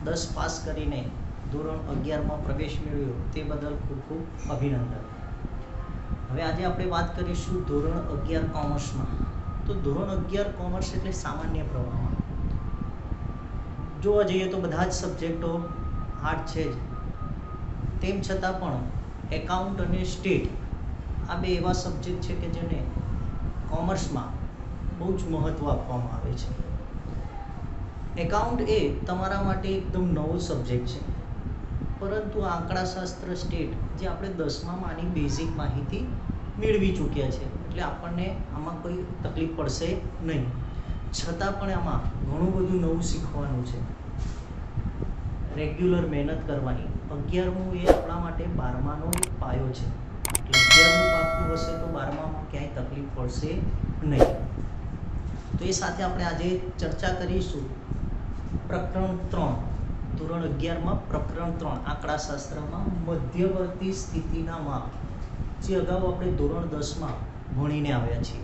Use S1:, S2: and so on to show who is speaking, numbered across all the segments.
S1: 10 pass કરીને ધોરણ 11માં પ્રવેશ મેળવ્યો તે બદલ ખૂબ ખૂબ અભિનંદન. હવે આજે આપણે વાત કરીશું ધોરણ 11 કોમર્સમાં. તો ધોરણ 11 કોમર્સ એટલે સામાન્ય પ્રવાહમાં જોવા જઈએ તો બધા જ સબ્જેક્ટો હાર્ડ છે જ, તેમ છતાં પણ એકાઉન્ટ અને સ્ટેટ આ બે એવા સબ્જેક્ટ છે કે જેને કોમર્સમાં બહુ જ મહત્ત્વ આપવામાં આવે છે. એકાઉન્ટ એ તમારા માટે એકદમ નવો સબ્જેક્ટ છે, પરંતુ આંકડાશાસ્ત્ર સ્ટેટ જે આપણે 10મામાં આની બેઝિક માહિતી મેળવી ચૂક્યા છે, એટલે આપણને આમાં કોઈ તકલીફ પડશે નહીં. છતાં પણ આમાં ઘણું બધું નવું શીખવાનું છે, રેગ્યુલર મહેનત કરવાની. 11મું એ આપણા માટે 12માનો એક પાયો છે, એટલે 11મું પાકું હશે તો 12મામાં ક્યાંય તકલીફ પડશે નહીં. તો એ સાથે આપણે આજે ચર્ચા કરીશું પ્રકરણ 3, ધોરણ 11માં પ્રકરણ 3 આંકડાશાસ્ત્રમાં મધ્યવર્તી સ્થિતિના માપ, જે અગાઉ આપણે ધોરણ 10માં ભણીને આવ્યા છીએ,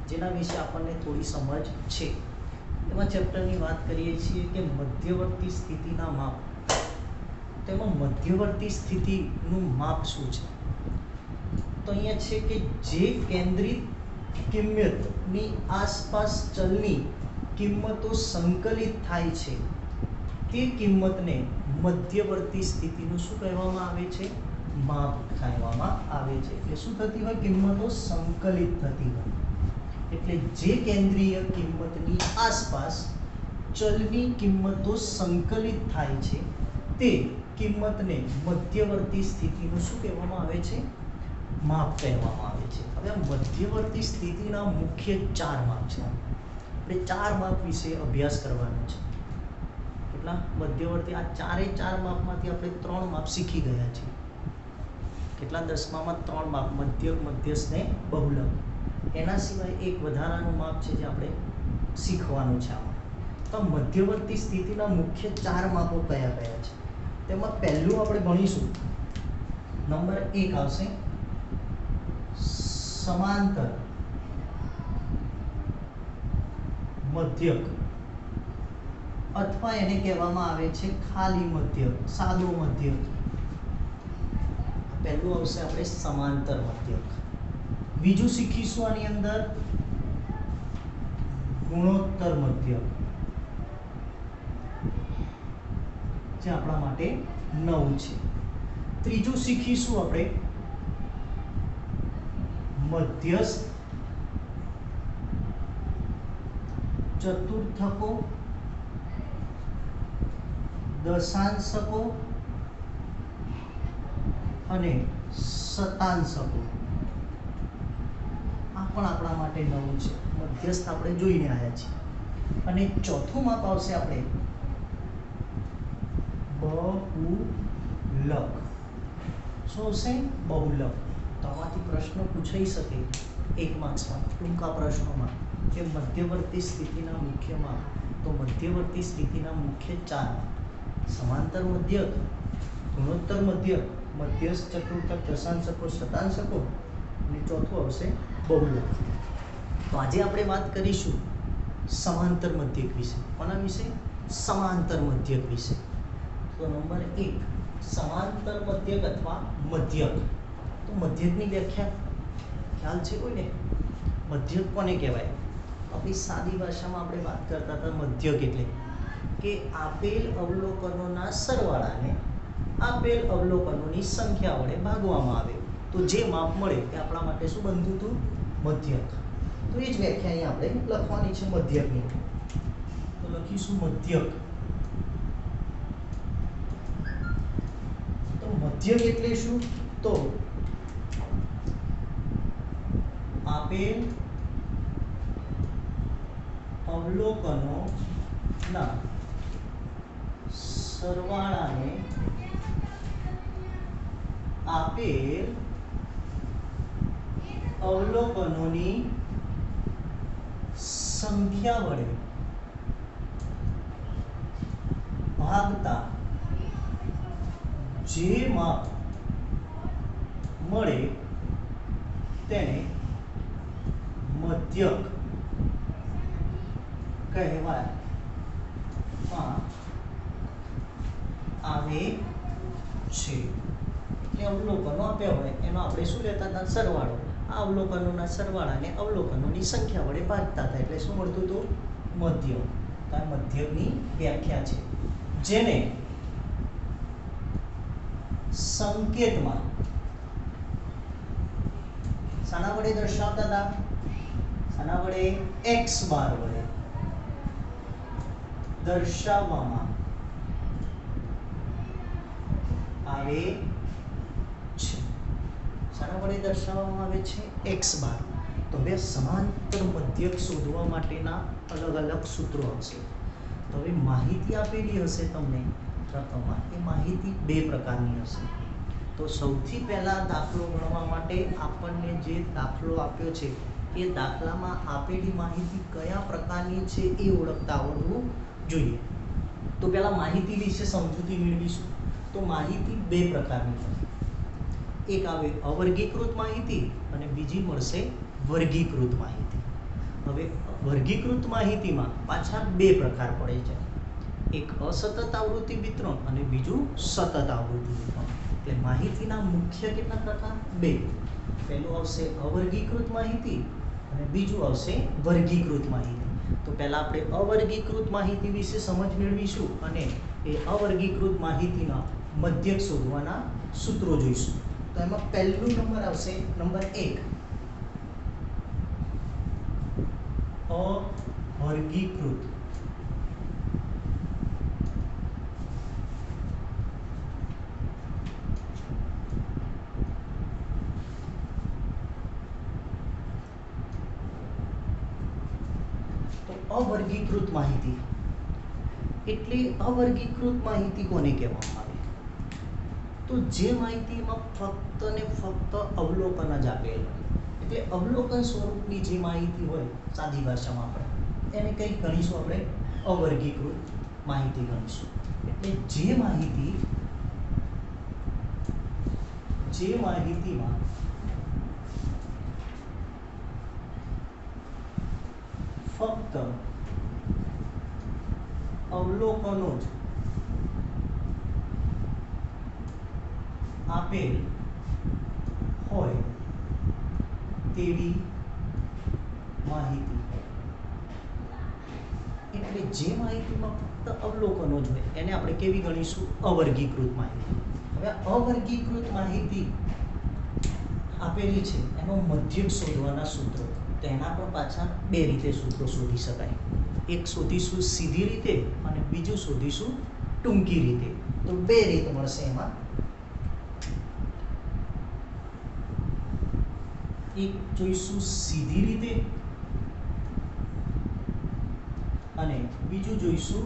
S1: જેના વિશે આપણને થોડી સમજ છે. એમાં ચેપ્ટરની વાત કરીએ છીએ કે મધ્યવર્તી સ્થિતિના માપ. તેમાં મધ્યવર્તી સ્થિતિનું માપ શું છે? તો અહીંયા છે કે જે કેન્દ્રિત કિંમતની આસપાસ ચલની કિંમતો સંકલિત થાય છે તે કિંમતને મધ્યવર્તી સ્થિતિનું શું કહેવામાં આવે છે? માપ કહેવામાં આવે છે. એટલે શું થતી હોય? કિંમતો સંકલિત થતી હોય. એટલે જે કેન્દ્રીય કિંમતની આસપાસ ચલની કિંમતો સંકલિત થાય છે તે કિંમતને મધ્યવર્તી સ્થિતિનું શું કહેવામાં આવે છે? માપ કહેવામાં આવે છે. હવે આ મધ્યવર્તી સ્થિતિના મુખ્ય 4 માપ છે. આપણે 4 માપ વિશે અભ્યાસ કરવાનો છે. કેટલા મધ્યવર્તી? આ 4 માપમાંથી આપણે 3 માપ શીખી ગયા છીએ. કેટલા? 10મામાં 3 માપ, મધ્યક, મધ્યસ્થ ને બહુલક. એના સિવાય એક વધારાનું માપ છે જે આપણે શીખવાનું છે આમાં. તો મધ્યવર્તી સ્થિતિના મુખ્ય 4 માપો કયા કયા છે? તેમાં પહેલું આપણે ભણીશું, નંબર 1 આવશે સમાંતર મધ્યક, અથવા એને કહેવામાં આવે છે ખાલી મધ્યક, સાદો મધ્યક. પહેલું આવશે આપણે સમાંતર મધ્યક. બીજું શીખીશું આની અંદર ગુણોત્તર મધ્યક, જે આપણા માટે નવું છે. ત્રીજું શીખીશું આપણે મધ્યસ્થ, ચતુર્થકો, દશાંશકો અને શતાંશકો. આ પણ આપણા માટે નવું છે. મધ્યસ્થ આપણે જોઈને આવ્યા છીએ. અને ચોથું માપ આવશે આપણે બહુલક. શું હશે? બહુલક. તો આમાંથી પ્રશ્ન પૂછાઈ શકે 1 માર્ક્સમાં, ટૂંકા પ્રશ્નોમાં, કે મધ્યવર્તી સ્થિતિના મુખ્ય માપ. તો મધ્યવર્તી સ્થિતિના મુખ્ય 4 માપ: સમાંતર મધ્યક, ગુણોત્તર મધ્યક, મધ્યસ્થ, ચતુર્થક, દશાંશકો, શતાંશકો, અને ચોથું આવશે બહુલક. તો આજે આપણે વાત કરીશું સમાંતર મધ્યક વિશે. કોના વિશે? સમાંતર મધ્યક વિશે. તો નંબર 1, સમાંતર મધ્યક અથવા મધ્યક. તો મધ્યકની વ્યાખ્યા ખ્યાલ છે કોઈને? મધ્યક કોને કહેવાય? આપણી સાદી ભાષામાં આપણે વાત કરતા હતા મધ્યક એટલે કે આપેલ અવલોકનોના સરવાળાને આપેલ અવલોકનોની સંખ્યા વડે ભાગવામાં આવે તો જે માપ મળે તે આપણા માટે શું બનતું હતું? મધ્યક. તો એ જ વ્યાખ્યા અહીં આપણે લખવાની છે મધ્યકની. તો લખીશું મધ્યક. તો મધ્યક એટલે શું? તો આપેલ અવલોકનોના સરવાળાને આપેલ અવલોકનોની સંખ્યા વડે ભાગતા જે માપ મળે તેને મધ્યક કહેવામાં અવલોકનો આપ્યા હોય એનો આપણે શું લેતા હતા? સરવાળો. આ અવલોકનોના સરવાળાને અવલોકનોની સંખ્યા વડે ભાગતા હતા એટલે શું મળતું હતું? મધ્યક. તો આ મધ્યકની વ્યાખ્યા છે, જેને સંકેતમાં શાના વડે દર્શાવતા હતા? શાના વડે? x બાર વડે દર્શાવવામાં આવે છે. શાના વડે દર્શાવવામાં આવે છે? x બાર. તો હવે સમાંતર મધ્યક શોધવા માટેના અલગ અલગ સૂત્રો આવશે. તો હવે માહિતી આપેલી હશે તમને પ્રથમમાં, એ માહિતી બે પ્રકારની હશે. તો સૌથી પહેલા દાખલો ગણવા માટે આપણને જે દાખલો આપ્યો છે એ દાખલામાં આપેલી માહિતી કયા પ્રકારની છે એ ઓળખતા આવડવું જોઈએ. તો પહેલા માહિતી વિશે સમજૂતી મેળવીશું. તો માહિતી બે પ્રકારની છે. એક આવે અવર્ગીકૃત માહિતી અને બીજી મળશે વર્ગીકૃત માહિતી. હવે વર્ગીકૃત માહિતીમાં પાછા બે પ્રકાર પડે છે. એક અસતત આવૃત્તિ વિતરણ અને બીજું સતત આવૃત્તિ વિતરણ. એટલે માહિતીના મુખ્ય કેટલા પ્રકાર? બે. પહેલું આવશે અવર્ગીકૃત માહિતી અને બીજું આવશે વર્ગીકૃત માહિતી. તો પહેલા આપણે અવર્ગીકૃત માહિતી વિશે સમજ મેળવીશું અને એ અવર્ગીકૃત માહિતીના મધ્યક શોધવાના સૂત્રો જોઈશું. તો એમાં પહેલું નંબર આવશે નંબર 1, અવર્ગીકૃત. તો અવર્ગીકૃત માહિતી એટલે અવર્ગીકૃત માહિતી કોને કહેવામાં આવે? તો જે માહિતીમાં ફક્ત ને ફક્ત અવલોકન જ આપેલ હોય, એટલે અવલોકન સ્વરૂપની જે માહિતી હોય સાદી ભાષામાં આપણે એને કઈ ગણીશું? આપણે અવર્ગીકૃત માહિતી ગણીશું. એટલે જે માહિતીમાં ફક્ત અવલોકનો જ આપેલ હોય તેવી માહિતી. એટલે જે માહિતીમાં ફક્ત અવલોકનો જ હોય એને આપણે કેવી ગણીશું? અવર્ગીકૃત માહિતી. હવે અવર્ગીકૃત માહિતી આપેલી છે એનો મધ્યક શોધવાના સૂત્રો. તો એના પણ પાછા બે રીતે સૂત્રો શોધી શકાય. એક શોધીશું સીધી રીતે અને બીજું શોધીશું ટૂંકી રીતે. તો બે રીત મળશે એમાં. એક જોઈશું સીધી રીતે અને બીજું જોઈશું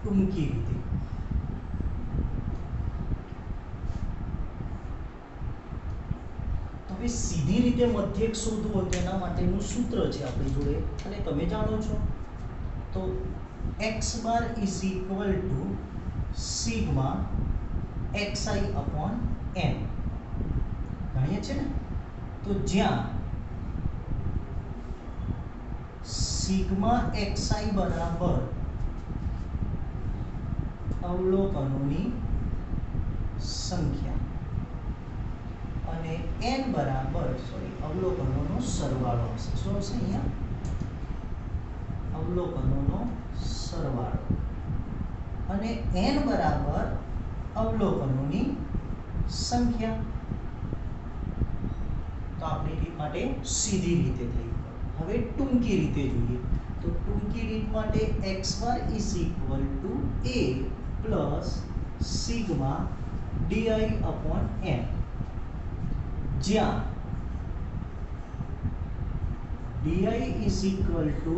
S1: ટૂંકી રીતે. હવે સીધી રીતે મધ્યક શોધવું હોય તેના માટેનું સૂત્ર છે આપણી જોડે અને તમે જાણો છો. તો x bar is equal to sigma xi upon n ગણીએ છે ને. તો જ્યાં સિગ્મા xi બરાબર અવલોકનોની સંખ્યા અને n બરાબર અવલોકનોનો સરવાળો હશે. શું હશે અહીંયા? અવલોકનોનો સરવાળો. અને n બરાબર અવલોકનોની સંખ્યા. તો આપણી રીત માટે સીધી રીતે થઈ. હવે ટૂંકી રીતે જોઈએ. તો ટૂંકી રીત માટે x bar is equal two a plus sigma di upon n, જ્યાં di is equal two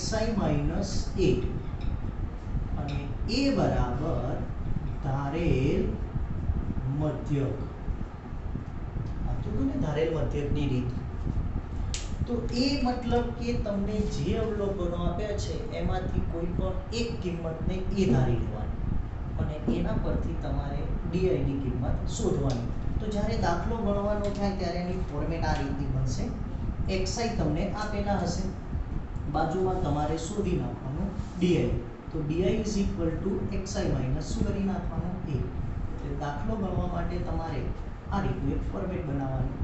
S1: xi minus 8 અને a બરાબર ધારેલ મધ્યક. ધારેલ મધ્યકની રીત. તો એ મતલબ કે તમને જે અવલોકનો આપ્યા છે એમાંથી કોઈ પણ એક કિંમતને એ ધારી લેવાની અને એના પરથી તમારે di ની કિંમત શોધવાની. તો જ્યારે દાખલો ગણવાનો થાય ત્યારે એની ફોર્મેટ આ રીતની બનશે. xi તમને આપેલા હશે, બાજુમાં તમારે શોધી નાખવાનું di. તો di is equal two xi minus શું કરી નાખવાનું? a. એટલે દાખલો ગણવા માટે તમારે આ રીતનું એક ફોર્મેટ બનાવવાનું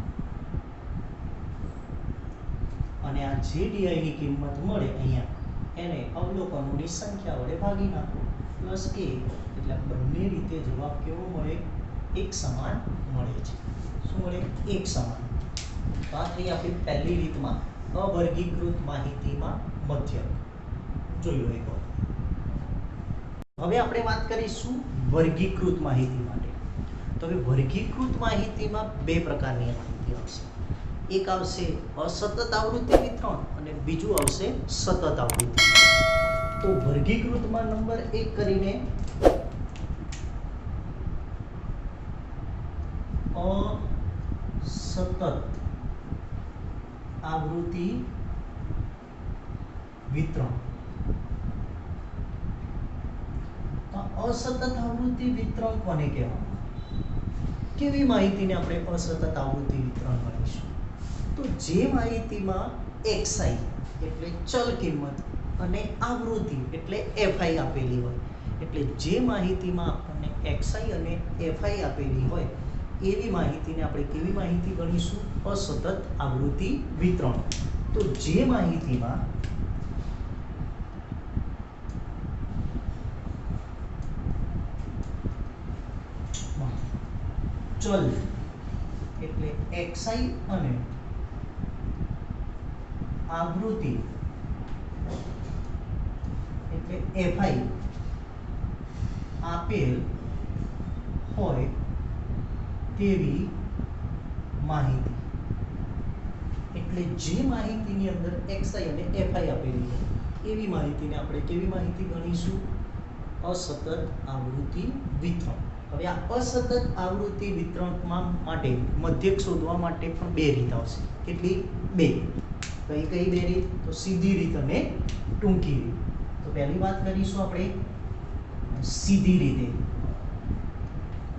S1: અને આ જે ડીઆઈ ની કિંમત મળે અહીંયા એને અવલોકનોની સંખ્યા વડે ભાગી નાખો પ્લસ a, એટલે બંને રીતે જવાબ કેવો મળે? એક સમાન મળે છે. શું મળે? એક સમાન. તો આ થઈ આપણી પહેલી રીતમાં અવર્ગીકૃત માહિતીમાં મધ્યક. જોઈ લો એક વાર. હવે આપણે વાત કરીશું વર્ગીકૃત માહિતી માટે. તો હવે વર્ગીકૃત માહિતીમાં બે પ્રકારની માહિતી આવશે. એક આવશે અસતત આવૃત્તિ વિતરણ અને બીજું આવશે સતત આવૃત્તિ. તો વર્ગીકૃતમાં નંબર 1 કરીને અસતત આવૃત્તિ વિતરણ. તો અસતત આવૃત્તિ વિતરણ કોને કહેવામાં? કેવી માહિતીને આપણે અસતત આવૃત્તિ વિતરણ ગણીશું? તો જે માહિતીમાં xi એટલે ચલ કિંમત અને આવૃત્તિ એટલે fi આપેલી હોય, એટલે જે માહિતીમાં આપણને xi અને fi આપેલી હોય એવી માહિતીને આપણે કેવી માહિતી ગણીશું? અસતત આવૃત્તિ વિતરણ. તો જે માહિતીમાં ચલ એટલે xi અને આવૃત્તિ એટલે fi આપેલ હોય તેવી માહિતી. એટલે જે માહિતીની અંદર xi અને fi આપેલી હોય એવી માહિતીને આપણે કેવી માહિતી ગણીશું? અસતત આવૃત્તિ વિતરણ. હવે આ અસતત આવૃત્તિ વિતરણમાં માટે મધ્યક શોધવા માટે પણ બે રીત આવશે. કેટલી? બે. કઈ કઈ બે રીત? તો સીધી રીત અને ટૂંકી રીત. તો પહેલી વાત કરીશું આપણે સીધી રીતે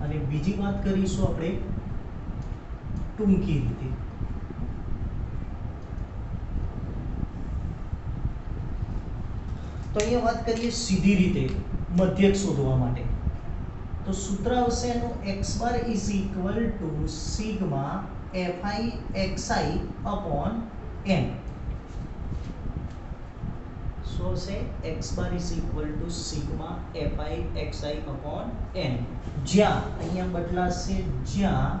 S1: અને બીજી વાત કરીશું આપણે ટૂંકી રીતે. તો અહીંયા વાત કરીએ સીધી રીતે મધ્યક શોધવા માટે. તો સૂત્ર આવશે એનું x bar is equal to sigma fi xi upon n. શું આવશે? x bar is equal to sigma fi xi upon n. જ્યાં અહીંયા બદલાશે જ્યાં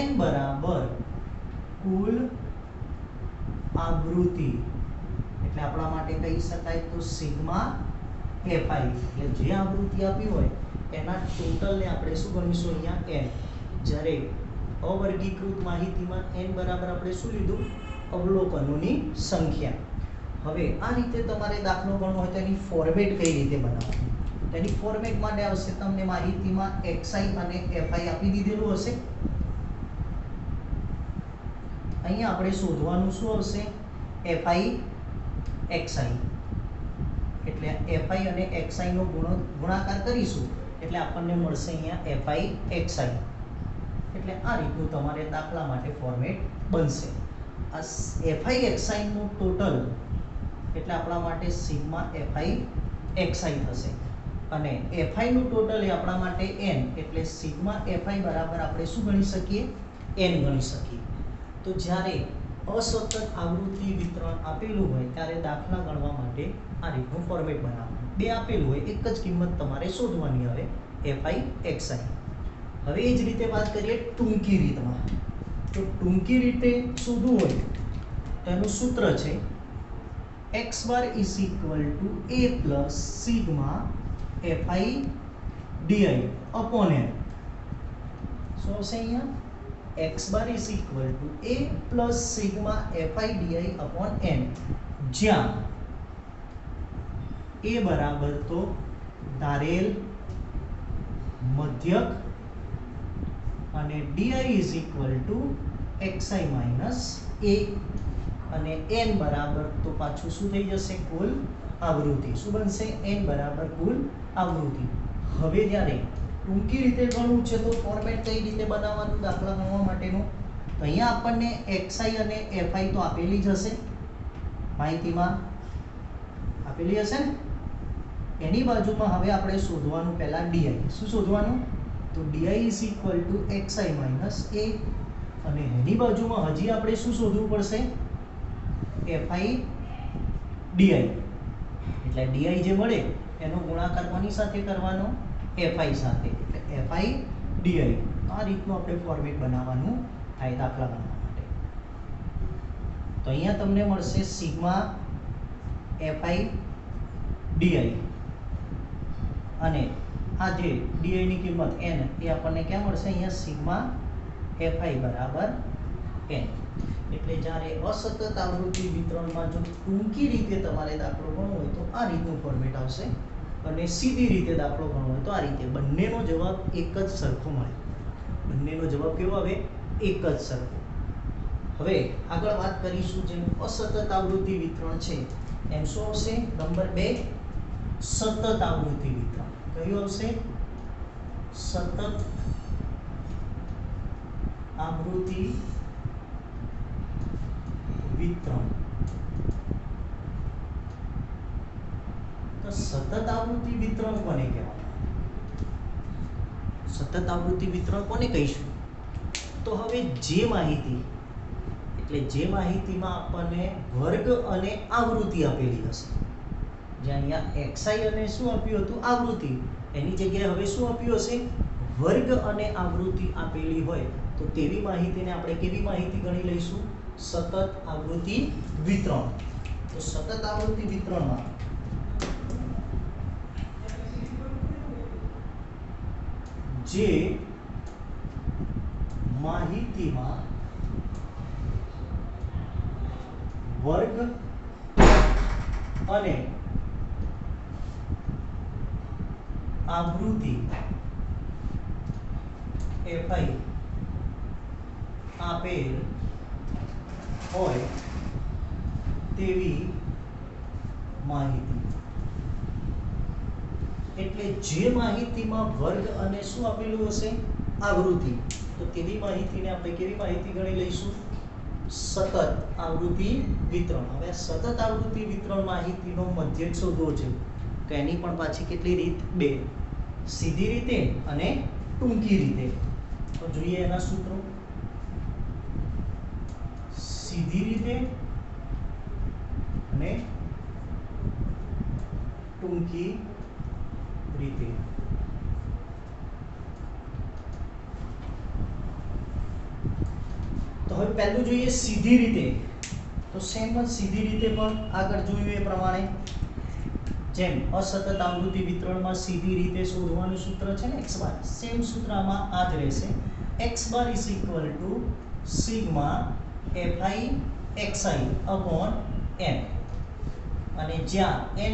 S1: n બરાબર કુલ આવૃત્તિ, એટલે આપણા માટે કહી શકાય તો સિગ્મા fi, એટલે જે આવૃત્તિ આપી હોય એના ટોટલને આપણે શું ગણીશું? અહીંયા n. જ્યારે અવર્ગીકૃત માહિતીમાં n બરાબર આપણે શું લીધું? અવલોકનોની સંખ્યા. હવે આ રીતે તમારે દાખલો ગણવો હોય તો એની ફોર્મેટ કઈ રીતે બનાવવાની? તેની ફોર્મેટ માટે આવશે તમને માહિતીમાં xi અને fi આપી દીધેલું હશે. અહીંયા આપણે શોધવાનું શું આવશે? fi xi. એટલે fi અને xi નો ગુણાકાર કરીશું એટલે આપણને મળશે અહીંયા fi xi. એટલે આ રીતનું તમારે દાખલા માટે ફોર્મેટ બનશે. આ fi xi નું ટોટલ એટલે આપણા માટે સિગ્મા fi xi થશે અને fi નું ટોટલ એ આપણા માટે n, એટલે સિગ્મા fi બરાબર આપણે શું ગણી શકીએ? n ગણી શકીએ. તો જ્યારે અસતત આવૃત્તિ વિતરણ આપેલું હોય ત્યારે દાખલા ગણવા માટે આ રીતનું ફોર્મેટ બનાવવાનું. બે આપેલું હોય, એક જ કિંમત તમારે શોધવાની આવે fi xi. હવે એ જ રીતે વાત કરીએ ટૂંકી રીતમાં. તો ટૂંકી રીતે શોધવું હોય તો એનું સૂત્ર છે x bar is equal to a plus sigma fi di upon n. શું હશે અહીંયા? x bar is equal to a plus sigma fi di upon n. જ્યાં a બરાબર તો ધારેલ મધ્યક અને di is equal to xi minus a અને n બરાબર તો પાછું શું થઈ જશે? કુલ આવૃત્તિ. શું બનશે? n બરાબર કુલ આવૃત્તિ. હવે જ્યારે ટૂંકી રીતે ગણવું છે તો ફોર્મેટ કઈ રીતે બનાવવાનું દાખલા ગણવા માટેનું? તો અહીંયા આપણને xi અને fi તો આપેલી જ હશે માહિતીમાં, આપેલી હશે ને? એની બાજુમાં હવે આપણે શોધવાનું પહેલા ડી. શું શોધવાનું? તો D is equal to X I minus A. અને એની બાજુમાં હજી આપણે શું શોધવું પડશે? FI D I. એટલે ડીઆઈ જે મળે એનો ગુણાકાર કોની સાથે કરવાનો? એફઆઈ સાથે. એટલે એફઆઈ ડીઆઈ. આ રીતનું આપણે ફોર્મેટ બનાવવાનું થાય દાખલા ગણવા માટે. તો અહીંયા તમને મળશે સિગ્મા એફઆઈ ડીઆઈ અને આ જે ડીઆઈ ની કિંમત n એ આપણને ક્યાં મળશે? અહીંયા સિગ્મા એફઆઈ બરાબર n. એટલે જ્યારે અસતત આવૃત્તિ વિતરણમાં જો ટૂંકી રીતે તમારે દાખલો ગણવો હોય તો આ રીતનું ફોર્મેટ આવશે અને સીધી રીતે દાખલો ગણવો હોય તો આ રીતે. બંનેનો જવાબ એક જ સરખો મળે. બંનેનો જવાબ કેવો આવે? એક જ સરખો. હવે આગળ વાત કરીશું જેમ અસતત આવૃત્તિ વિતરણ છે એમ શું આવશે? નંબર 2 સતત આવૃત્તિ વિતરણ. કયું આવશે? સતત આવૃત્તિ વિતરણ. તો સતત આવૃત્તિ વિતરણ કોને કહેવાય? સતત આવૃત્તિ વિતરણ કોને કહીશું? તો હવે જે માહિતી એટલે જે માહિતીમાં આપણને વર્ગ અને આવૃત્તિ આપેલી હશે, જે અહીંયા xi અને શું આપ્યું હતું? આવૃત્તિ. એની જગ્યાએ હવે શું આપ્યું હશે? વર્ગ અને આવૃત્તિ આપેલી હોય તો તેવી માહિતીને આપણે કેવી માહિતી ગણી લઈશું? સતત આવૃત્તિ વિતરણ. તો સતત આવૃત્તિ વિતરણમાં જે માહિતીમાં વર્ગ અને આવૃત્તિ એફઆઈ આપેલ હોય તેવી માહિતી. એટલે જે માહિતીમાં વર્ગ અને શું આપેલું હશે? આવૃત્તિ. તો તેવી માહિતીને આપણે કેવી માહિતી ગણી લઈશું? સતત આવૃત્તિ વિતરણ. હવે સતત આવૃત્તિ વિતરણ માહિતીનો મધ્યક શોધવો છે તો એની પણ પાછી કેટલી રીત? 2. સીધી રીતે અને ટૂંકી રીતે. તો જોઈએ એના સૂત્રો. સીધી રીતે અને ટૂંકી રીતે. તો હવે પહેલું જોઈએ સીધી રીતે. તો સેમ જ સીધી રીતે પણ આગળ જોયું એ પ્રમાણે જેમ અસતત આવૃત્તિ વિતરણમાં સીધી રીતે શોધવાનું સૂત્ર છે ને x બાર, સેમ સૂત્ર આમાં આ જ રહેશે. x bar is equal to sigma fi xi upon n. અને જ્યાં n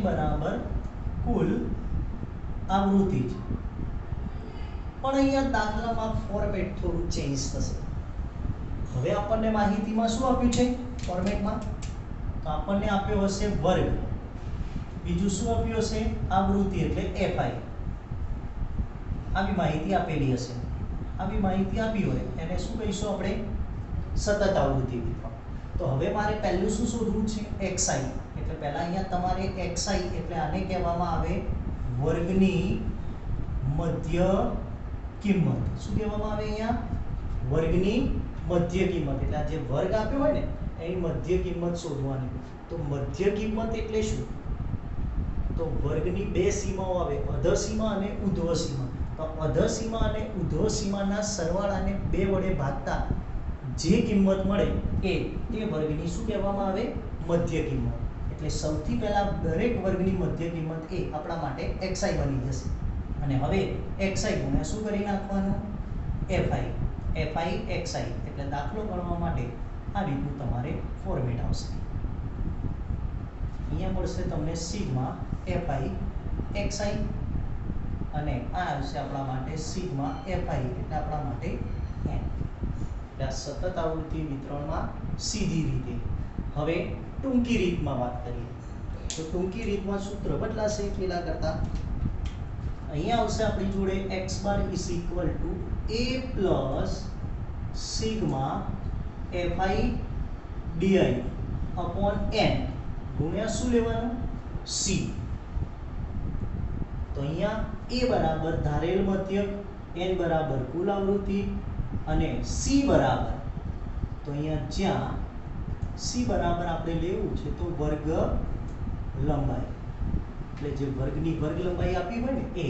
S1: બરાબર કુલ આવૃત્તિ છે. પણ અહીંયા દાખલામાં ફોર્મેટ થોડું ચેન્જ થશે. હવે આપણને માહિતીમાં શું આપ્યું છે ફોર્મેટમાં? તો આપણને આપ્યો હશે વર્ગ, બીજું શું આપ્યું હશે? આવૃત્તિ એટલે fi. આવી માહિતી આપેલી હશે. આવી માહિતી આપી હોય એને શું કહીશું આપણે? સતત આવૃત્તિ વિતરણ. તો હવે મારે પહેલું શું શોધવું છે? xi. એટલે પહેલા અહીંયા તમારે xi એટલે આને કહેવામાં આવે વર્ગની મધ્ય કિંમત. શું કહેવામાં આવે અહીંયા? વર્ગની મધ્ય કિંમત. એટલે આ જે વર્ગ આપ્યો હોય ને એની મધ્ય કિંમત શોધવાની. તો મધ્ય કિંમત એટલે શું? તો વર્ગની 2 સીમાઓ આવે, અધર સીમા અને ઉધ્વ સીમા. તો અધર સીમા અને ઉધ્વ સીમાના સરવાળાને 2 વડે ભાગતા જે કિંમત મળે તે વર્ગની શું કહેવામાં આવે? મધ્ય કિંમત. એટલે સૌથી પહેલા દરેક વર્ગની મધ્ય કિંમત એ આપણા માટે xi બની જશે. અને હવે xi ગુણ્યા શું કરી નાખવાનું? fi xi. એટલે દાખલો ગણવા માટે આ રીતનું તમારે ફોર્મેટ આવશે. અહીંયા મળશે તમને સિગ્મા fi xi અને આ આવશે આપણા માટે સિગ્મા fi એટલે આપણા માટે n. એટલે સતત આવૃત્તિ વિતરણમાં સીધી રીતે. હવે ટૂંકી રીતમાં વાત કરીએ તો ટૂંકી રીતમાં સૂત્ર બદલાશે પેલા કરતા. અહીંયા આવશે આપણી જોડે x bar is equal two a plus sigma fi di upon n गुણ્યા શું લેવાનું c। તો અહીંયા a બરાબર ધારેલ મધ્યક, n બરાબર કુલ આવૃત્તિ અને c બરાબર, તો અહીંયા જ્યાં c બરાબર આપણે લેવું છે તો વર્ગ લંબાઈ, એટલે જે વર્ગની વર્ગ લંબાઈ આપી હોય ને એ,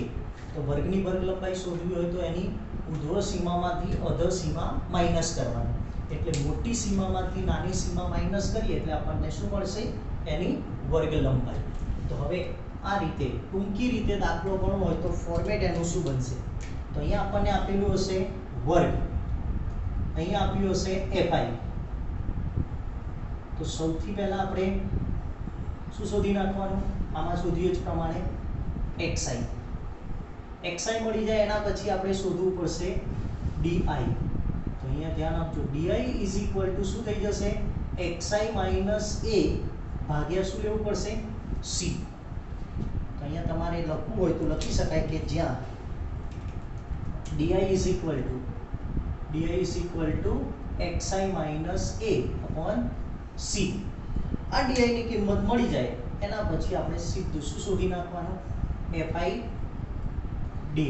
S1: તો વર્ગની વર્ગ લંબાઈ શોધવી હોય તો એની ઉર્ધ્વ સીમામાંથી અધર સીમા માઈનસ કરવાની, એટલે મોટી સીમામાંથી નાની સીમા માઈનસ કરીએ એટલે આપણને શું મળશે એની વર્ગ લંબાઈ। તો હવે આ રીતે ટૂંકી રીતે દાખલો ગણવો હોય તો ફોર્મેટ એનું શું બનશે, તો અહીંયા આપણને આપેલું હશે વર્ગ, અહીંયા આપ્યું હશે fi, તો સૌથી પહેલા આપણે શું શોધી નાખવાનું, આમાં શોધ્યું જ પ્રમાણે xi મળી જાય એના પછી આપણે શોધવું પડશે di। તો અહીંયા ધ્યાન આપજો, di ઇઝ ઇક્વલ ટુ શું થઈ જશે xi માઈનસ a ભાગ્યા શું લેવું પડશે c। તો અહીંયા તમારે લખવું હોય તો લખી શકાય કે જ્યાં di is equal two xi minus a upon c। આ di ની કિંમત મળી જાય એના પછી આપણે સીધું શું શોધી નાખવાનું fi di।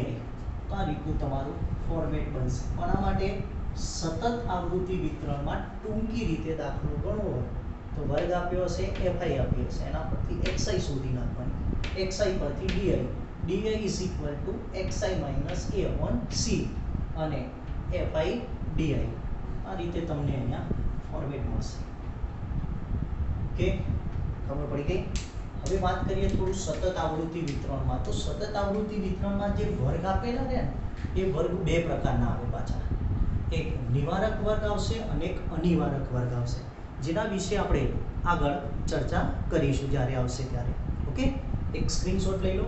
S1: તો આ રીતનું તમારું ફોર્મેટ બનશે। આના માટે સતત આવૃત્તિ વિતરણમાં ટૂંકી રીતે દાખલો ગણવો હોય તો વર્ગ આપ્યો હશે, fi આપ્યો હશે, એના પરથી xi શોધી નાખવાની, xi પરથી di is equal two xi minus a upon c અને fi di। આ રીતે તમને અહીંયા ફોર્મેટ મળશે। ઓકે, ખબર પડી ગઈ। હવે વાત કરીએ થોડું સતત આવૃત્તિ વિતરણમાં। તો સતત આવૃત્તિ વિતરણમાં જે વર્ગ આપેલા છે ને એ વર્ગ બે પ્રકારના આવે પાછા, એક નિવારક વર્ગ આવશે અને એક અનિવારક વર્ગ આવશે, જેના વિશે આપણે આગળ ચર્ચા કરીશું જ્યારે આવશે ત્યારે। ઓકે, એક સ્ક્રીનશોટ લઈ લો।